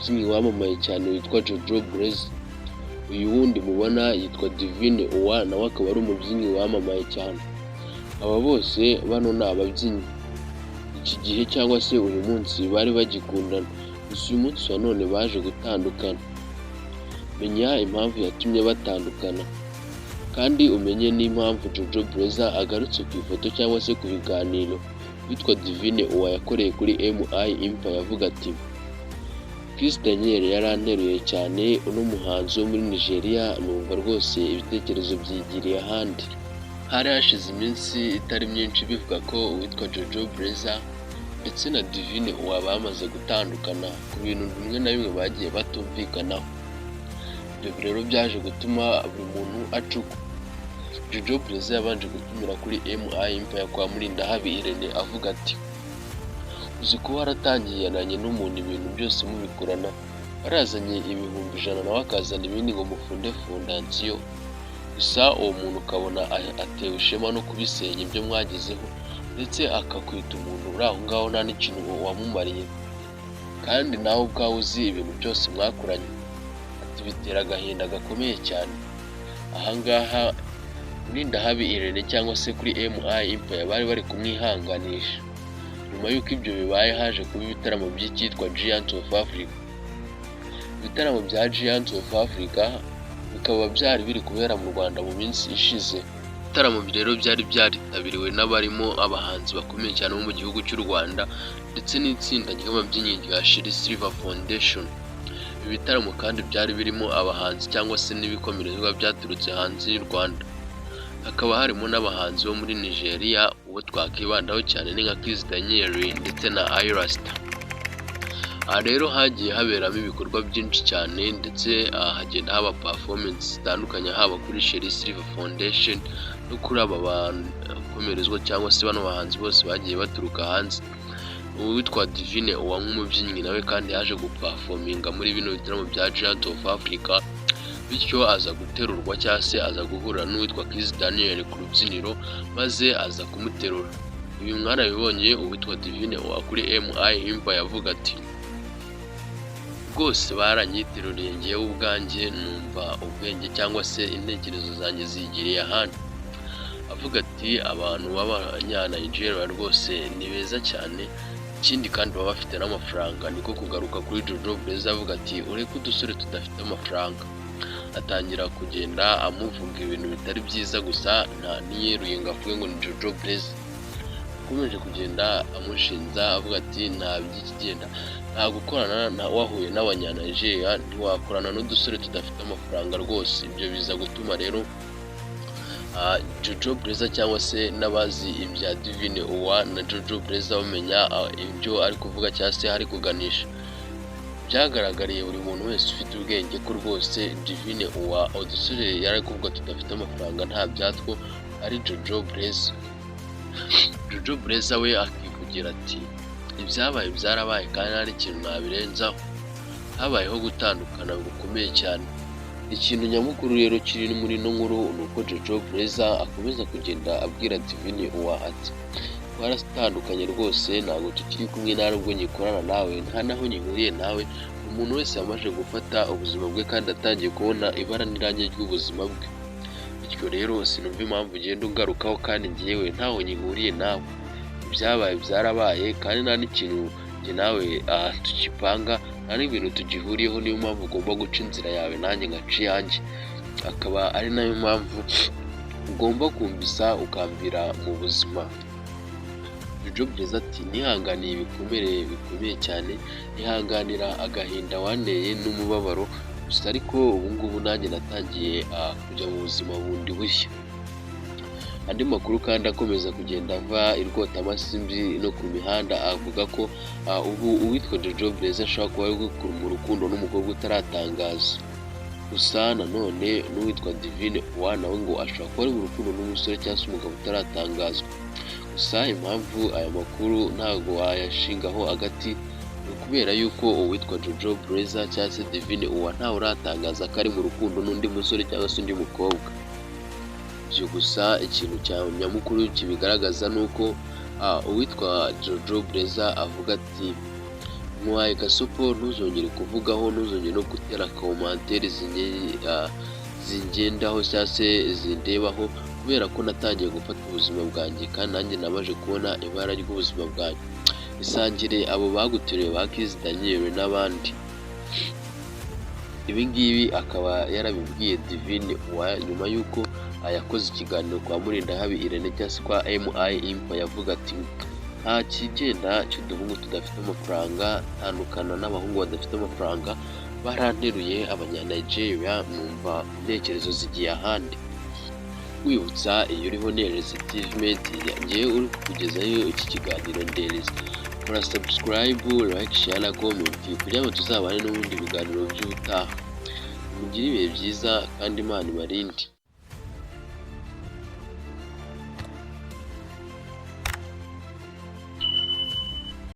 umubyinnyi wamamaye cyane witwa Jojo Blaze. Uyu wundi mubona yitwa Divine Uwa, nawe akaba ari umubyinnyi wamamaye cyane. Aba bose bano ni ababyinnyi. Iki gihe cyangwa se uyu munsi bari bagikundana, gusa uyu munsi wa none baje gutandukana. Menya impamvu yatumye batandukana, kandi umenye n'impamvu Jojo Blaze agarutse ku ifoto cyangwa se ku biganiro witwa Divine Uwa yakoreye kuri MI Empire avuga ati: Kiss Daniel yaranteruye cyane, uno muhanzi wo muri Nigeria numva rwose ibitekerezo byigiriye ahandi. Hari hashize iminsi itari myinshi bivuga ko uwitwa Jojo Blaze ndetse na Divine Uwa bamaze gutandukana ku bintu bimwe na bimwe bagiye batumvikanaho. Ibyo rero byaje gutuma buri muntu acuka. Jojo Blaze yabanje gutumira kuri MI Empire kwa Murindahabi Irene avuga ati: uzi ko waratangiyananye n'umuntu ibintu byose mubikorana, warazanye ibihumbi 100 nawe akazana ibindi ngo mufunde fondasiyo, gusa uwo muntu ukabona atewe ishema no kubisenya ibyo mwagezeho, ndetse akakwita umuntu uri aho ngaho nta n'ikintu wamumariye, kandi nawe ubwawe uzi ibintu byose mwakoranye. Ati bitera agahinda gakomeye cyane. Ahangaha Murindahabi Irene cyangwa se kuri MI Empire bari bari kumwihanganisha. Nyuma y'uko ibyo bibaye haje kuba ibitaramo by'icyitwa Giants of Africa. Ibitaramo bya Giants of Africa bikaba byari biri kubera mu Rwanda mu minsi ishize. Ibitaramo rero byari byaritabiriwe n'abarimo abahanzi bakomeye cyane bo mu gihugu cy'u Rwanda ndetse n'itsinda ry'ababyinnyi rya Shiri Silver Foundation. Ibi bitaramo kandi byari birimo abahanzi cyangwa se n'ibikomerezwa byaturutse hanze y'u Rwanda. Hakaba harimo n'abahanzi bo muri Nigeria, uwo twakibandaho cyane ni nka Kiss Daniel ndetse na Irasta. Aha rero hagiye haberamo ibikorwa byinshi cyane, ndetse hagenda haba performance zitandukanye haba kuri Sheri Silver Foundation no kuri aba bakomerezwa cyangwa se bano bahanzi bose bagiye baturuka hanze. Uwitwa Divine Uwa nk'umubyinnyi nawe kandi yaje guperforminga muri bino bitaramo bya Giant of Africa, bityo aza guterurwa cyangwa se aza guhura n'uwitwa Kiss Daniel ku rubyiniro maze aza kumuterura. Uyu mwana bibonye uwitwa Divine Uwa kuri MI Empire yavuga ati: rwose baranyiteruriye ngewe ubwanjye numva ubwenge cyangwa se intekerezo zanjye zigiriye ahandi. Avuga ati abantu b'Abanya-Nigeria rwose ni beza cyane, ikindi kandi baba bafite n'amafaranga. Niko kugaruka kuri Jojo Blaze avuga ati ureke udusore tudafite amafaranga. Atangira kugenda amuvuga ibintu bitari byiza, gusa nta niyeruye ngo avuge ngo ni Jojo Blaze. Akomeje kugenda amushinja avuga ati nta by'ikigenda, nta gukorana na wahuye n'Abanya-Nigeria, ntiwakorana n'udusore tudafite amafaranga rwose. Ibyo biza gutuma rero Jojo Blaze cyangwa se n'abazi ibya Divine Uwa na Jojo Blaze bamenya ibyo ari kuvuga cyangwa se ari kuganisha. Byagaragariye buri muntu wese ufite ubwenge ko rwose Divine Uwa udusore yari kuvuga tudafite amafaranga nta byatwo ari Jojo Blaze. Jojo Blaze we akivugira ati ibyabaye byarabaye kandi nta n'ikintu nabirenzaho. Habayeho gutandukana gukomeye cyane. Ikintu nyamukuru rero kiri muri ino nkuru ni uko Jojo Blaze akomeza kugenda abwira Divine Uwa ati twaratandukanye rwose, ntabwo tukiri kumwe, nta nubwo nyikorana nawe, nta naho nyihuriye nawe. Umuntu wese yamaze gufata ubuzima bwe kandi atangiye kubona ibara n'irange ry'ubuzima bwe. Bityo rero sinumva impamvu ugenda ugarukaho kandi ngewe ntaho nyihuriye nawe. Ibyabaye byarabaye kandi nta n'ikintu njye nawe tukipanga, nta n'ibintu tugihuriyeho. Niyo mpamvu ugomba guca inzira yawe nanjye ngaca iyanjye. Akaba ari nayo mpamvu ugomba kumvisa ukambira mu buzima. Jojo Blaze ati nihanganiye ibikomere bikomeye cyane, nihanganira agahinda wanteye n'umubabaro, gusa ariko ubu ngubu nanjye natangiye kujya mu buzima bundi bushya. Andi makuru kandi akomeza kugenda ava irwotamasimbi no ku mihanda avuga ko ubu uwitwa Jojo Blaze ashobora kuba ari gukura mu rukundo n'umukobwa utaratangaza. Gusa nanone n'uwitwa Divine Uwa nawe ngo ashobora kuba ari mu rukundo n'umusore cyangwa se umugabo utaratangazwa. Gusa impamvu aya makuru ntabwo wayashingaho agati ni ukubera yuko uwitwa Jojo Blaze cyangwa se Divine Uwa ntawe uratangaza ko ari mu rukundo n'undi musore cyangwa se undi mukobwa. Ibyo gusa ikintu cya nyamukuru kibigaragaza ni uko uwitwa Jojo Blaze avuga ati nk'uwaye gasopo ntuzongere kuvugaho, ntuzongere no gutera komantere zingendaho cyangwa se zindebaho, kubera ko natangiye gufata ubuzima bwanjye kandi nanjye namaze kubona ibara ry'ubuzima bwanjye. Isangire abo baguteruye ba Kiss Daniel n'abandi. Ibi ngibi akaba yarabibwiye Divine Uwa nyuma y'uko yakoze ikiganiro kwa Mulindahabi Irene cyangwa se kwa MI Info, yavuga ati nta kigenda cy'uduhungu tudafite amafaranga, tandukana n'abahungu badafite amafaranga, baranteruye abanya-Nigeria numva intekerezo zigiye ahandi. Wibutsa iyo uriho Ndereza TV Media, ngewe uri kukugezayo iki kiganiro Ndereza, kora subscribe, like, share na comment kugira ngo tuzabane n'ubundi biganiro by'ubutaha. Mugire ibihe byiza kandi Imana ibarinde.